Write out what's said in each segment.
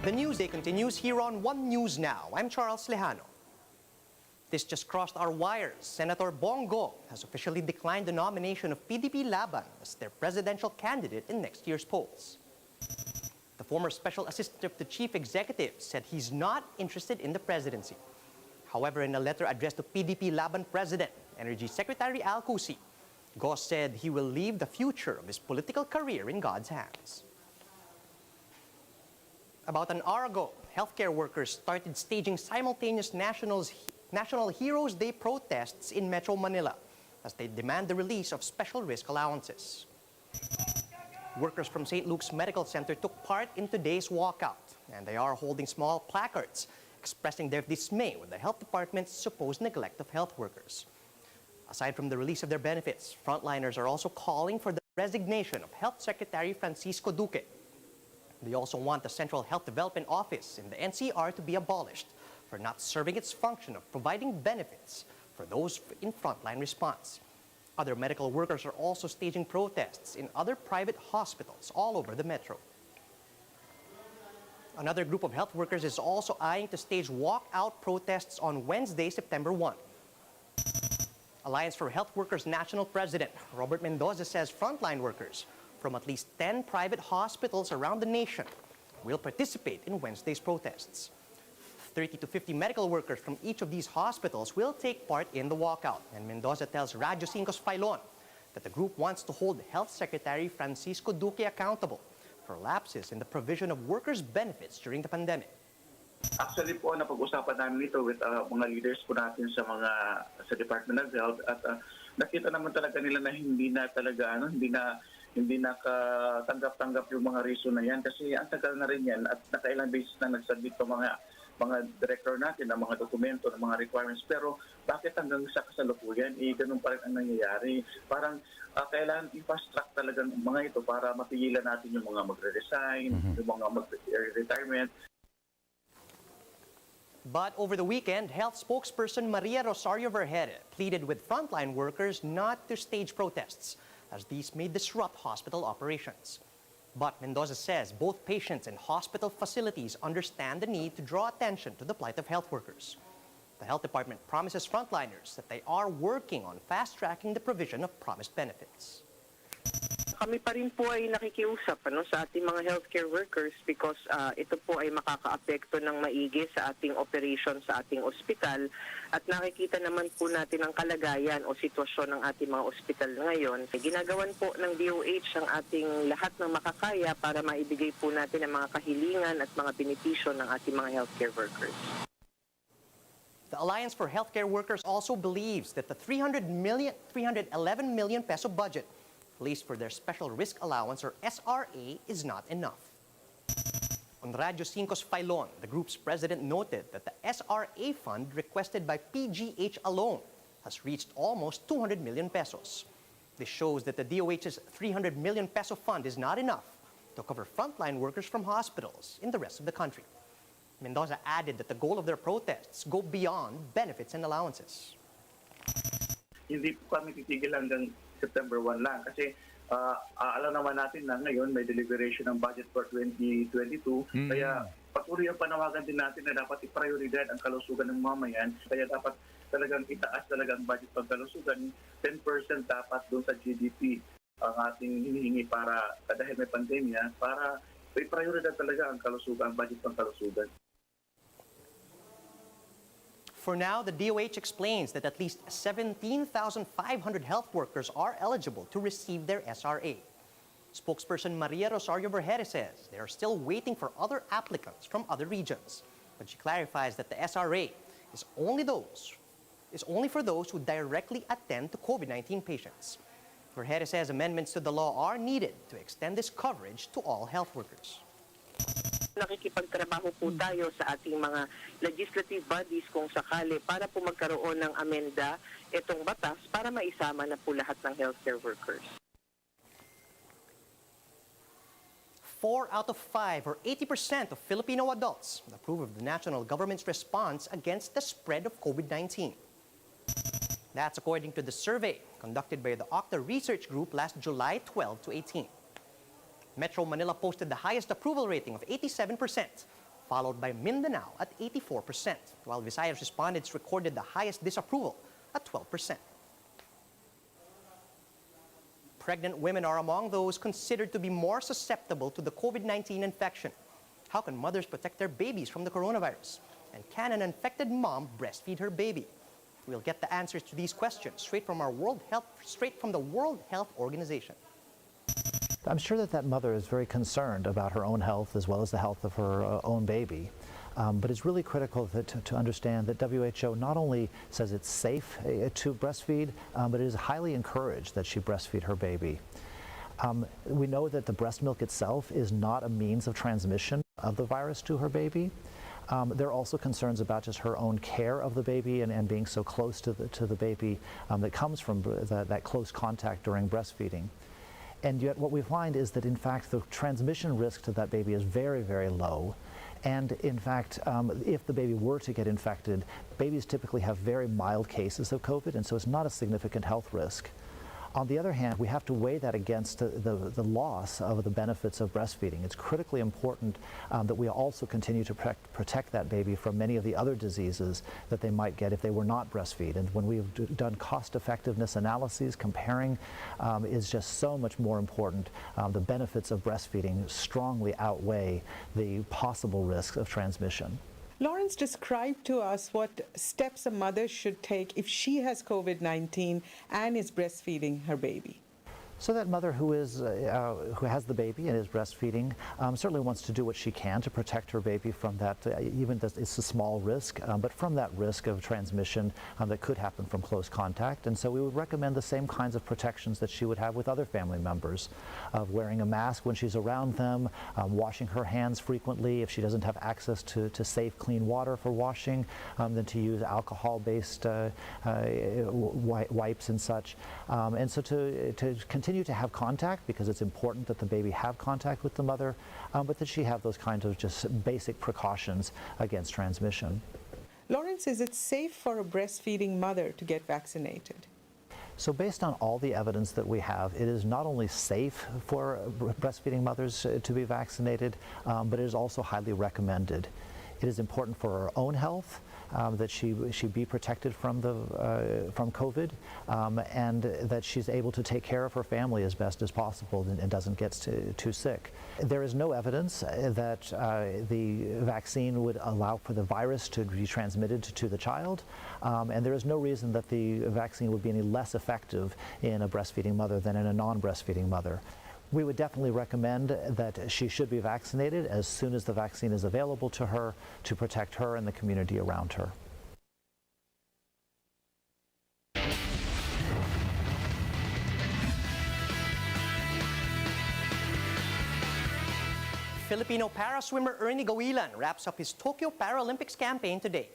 The news day continues here on One News Now. I'm Charles Lejano. This just crossed our wires. Senator Bong Go has officially declined the nomination of PDP Laban as their presidential candidate in next year's polls. The former special assistant of the chief executive said he's not interested in the presidency. However, in a letter addressed to PDP Laban President, Energy Secretary Alcusi, Go said he will leave the future of his political career in God's hands. About an hour ago, healthcare workers started staging simultaneous National Heroes Day protests in Metro Manila as they demand the release of special risk allowances. Workers from St. Luke's Medical Center took part in today's walkout, and they are holding small placards expressing their dismay with the health department's supposed neglect of health workers. Aside from the release of their benefits, frontliners are also calling for the resignation of Health Secretary Francisco Duque. They also want the Central Health Development Office in the NCR to be abolished for not serving its function of providing benefits for those in frontline response. Other medical workers are also staging protests in other private hospitals all over the metro. Another group of health workers is also eyeing to stage walkout protests on Wednesday, September 1. Alliance for Health Workers National President Robert Mendoza says frontline workers from at least 10 private hospitals around the nation will participate in Wednesday's protests. 30 to 50 medical workers from each of these hospitals will take part in the walkout, and Mendoza tells Radyo 5's Filon that the group wants to hold Health Secretary Francisco Duque accountable for lapses in the provision of workers' benefits during the pandemic. Actually po, napag-usapan namin ito with mga leaders po natin sa Department of Health at nakita naman talaga nila na hindi na katanggap-tanggap yung mga reason na yan kasi ang tagal na rin yan at nakailang beses na nagsubmit po mga director natin ng mga dokumento, ng mga requirements. Pero bakit hanggang sa kasalukuyan, ganun pa rin ang nangyayari? Parang kailangan i-fast track talaga ng mga ito para mapigilan natin yung mga magre-resign, yung mga mag-retirement. But over the weekend, health spokesperson Maria Rosario Vergere pleaded with frontline workers not to stage protests, as these may disrupt hospital operations. But Mendoza says both patients and hospital facilities understand the need to draw attention to the plight of health workers. The health department promises frontliners that they are working on fast-tracking the provision of promised benefits. Kami pa rin po ay nakikiusap sa ating mga healthcare workers because ito po ay makakaapekto ng maigi sa ating operation sa ating ospital at nakikita naman po natin ang kalagayan o sitwasyon ng ating mga ospital ngayon. Ginagawan po ng DOH ang ating lahat ng makakaya para maibigay po natin ang mga kahilingan at mga benepisyo ng ating mga healthcare workers. The Alliance for Healthcare Workers also believes that the 311 million peso budget released for their Special Risk Allowance or SRA is not enough. On Radyo 5's Filon, the group's president noted that the SRA fund requested by PGH alone has reached almost 200 million pesos. This shows that the DOH's 300 million peso fund is not enough to cover frontline workers from hospitals in the rest of the country. Mendoza added that the goal of their protests go beyond benefits and allowances. Hindi po kami titigil hanggang September 1 lang kasi alam naman natin na ngayon may deliberation ng budget for 2022 kaya patuloy ang panawagan din natin na dapat i-prioridad ang kalusugan ng mamayan kaya dapat talagang itaas talaga ang budget pang kalusugan 10% dapat doon sa GDP ang ating hinihingi para dahil may pandemya para i-prioridad talaga ang kalusugan, ang budget pang kalusugan. For now, the DOH explains that at least 17,500 health workers are eligible to receive their SRA. Spokesperson Maria Rosario Vergere says they are still waiting for other applicants from other regions. But she clarifies that the SRA is only for those who directly attend to COVID-19 patients. Vergere says amendments to the law are needed to extend this coverage to all health workers. Nakikipagtrabaho po tayo sa ating mga legislative bodies kung sakali para po magkaroon ng amenda itong batas para maisama na po lahat ng healthcare workers. 4 out of 5 or 80% of Filipino adults approve of the national government's response against the spread of COVID-19. That's according to the survey conducted by the OCTA research group last July 12 to 18. Metro Manila posted the highest approval rating of 87%, followed by Mindanao at 84%, while Visayas respondents recorded the highest disapproval at 12%. Pregnant women are among those considered to be more susceptible to the COVID-19 infection. How can mothers protect their babies from the coronavirus? And can an infected mom breastfeed her baby? We'll get the answers to these questions straight from the World Health Organization. I'm sure that mother is very concerned about her own health as well as the health of her own baby. But it's really critical to understand that WHO not only says it's safe to breastfeed, but it is highly encouraged that she breastfeed her baby. We know that the breast milk itself is not a means of transmission of the virus to her baby. There are also concerns about just her own care of the baby and being so close to the baby that comes from that close contact during breastfeeding. And yet what we find is that in fact the transmission risk to that baby is very, very low. And in fact, if the baby were to get infected, babies typically have very mild cases of COVID, and so it's not a significant health risk. On the other hand, we have to weigh that against the loss of the benefits of breastfeeding. It's critically important that we also continue to protect that baby from many of the other diseases that they might get if they were not breastfeed. And when we've done cost-effectiveness analyses, comparing is just so much more important. The benefits of breastfeeding strongly outweigh the possible risks of transmission. Lawrence, describe to us what steps a mother should take if she has COVID-19 and is breastfeeding her baby. So that mother who has the baby and is breastfeeding certainly wants to do what she can to protect her baby from that, even though it's a small risk, but from that risk of transmission that could happen from close contact. And so we would recommend the same kinds of protections that she would have with other family members, of wearing a mask when she's around them, washing her hands frequently if she doesn't have access to safe, clean water for washing, then to use alcohol-based wipes and such. And so to continue to have contact, because it's important that the baby have contact with the mother, but that she have those kinds of just basic precautions against transmission. Lawrence, is it safe for a breastfeeding mother to get vaccinated? So based on all the evidence that we have, it is not only safe for breastfeeding mothers to be vaccinated, but it is also highly recommended. It is important for her own health, that she be protected from COVID, and that she's able to take care of her family as best as possible and doesn't get too sick. There is no evidence that the vaccine would allow for the virus to be transmitted to the child, and there is no reason that the vaccine would be any less effective in a breastfeeding mother than in a non-breastfeeding mother. We would definitely recommend that she should be vaccinated as soon as the vaccine is available to her to protect her and the community around her. Filipino para-swimmer Ernie Gawilan wraps up his Tokyo Paralympics campaign today.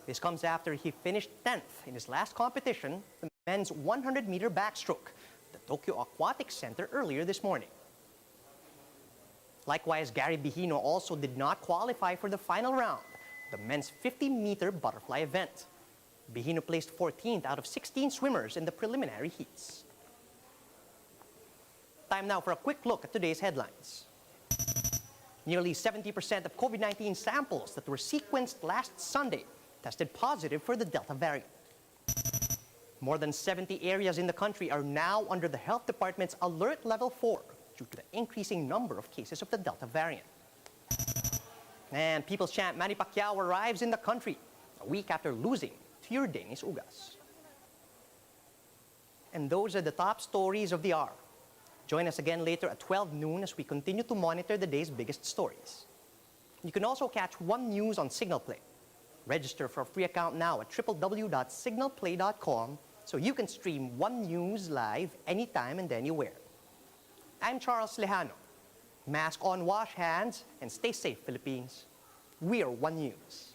This comes after he finished 10th in his last competition, the men's 100-meter backstroke, the Tokyo Aquatics Center earlier this morning. Likewise, Gary Bejino also did not qualify for the final round, the men's 50-meter butterfly event. Bejino placed 14th out of 16 swimmers in the preliminary heats. Time now for a quick look at today's headlines. Nearly 70% of COVID-19 samples that were sequenced last Sunday tested positive for the Delta variant. More than 70 areas in the country are now under the Health Department's Alert Level 4 due to the increasing number of cases of the Delta variant. And People's Champ Manny Pacquiao arrives in the country a week after losing to Yordenis Ugas. And those are the top stories of the hour. Join us again later at 12 noon as we continue to monitor the day's biggest stories. You can also catch One News on Signal Play. Register for a free account now at www.signalplay.com so you can stream One News live anytime and anywhere. I'm Charles Lejano. Mask on, wash hands, and stay safe, Philippines. We are One News.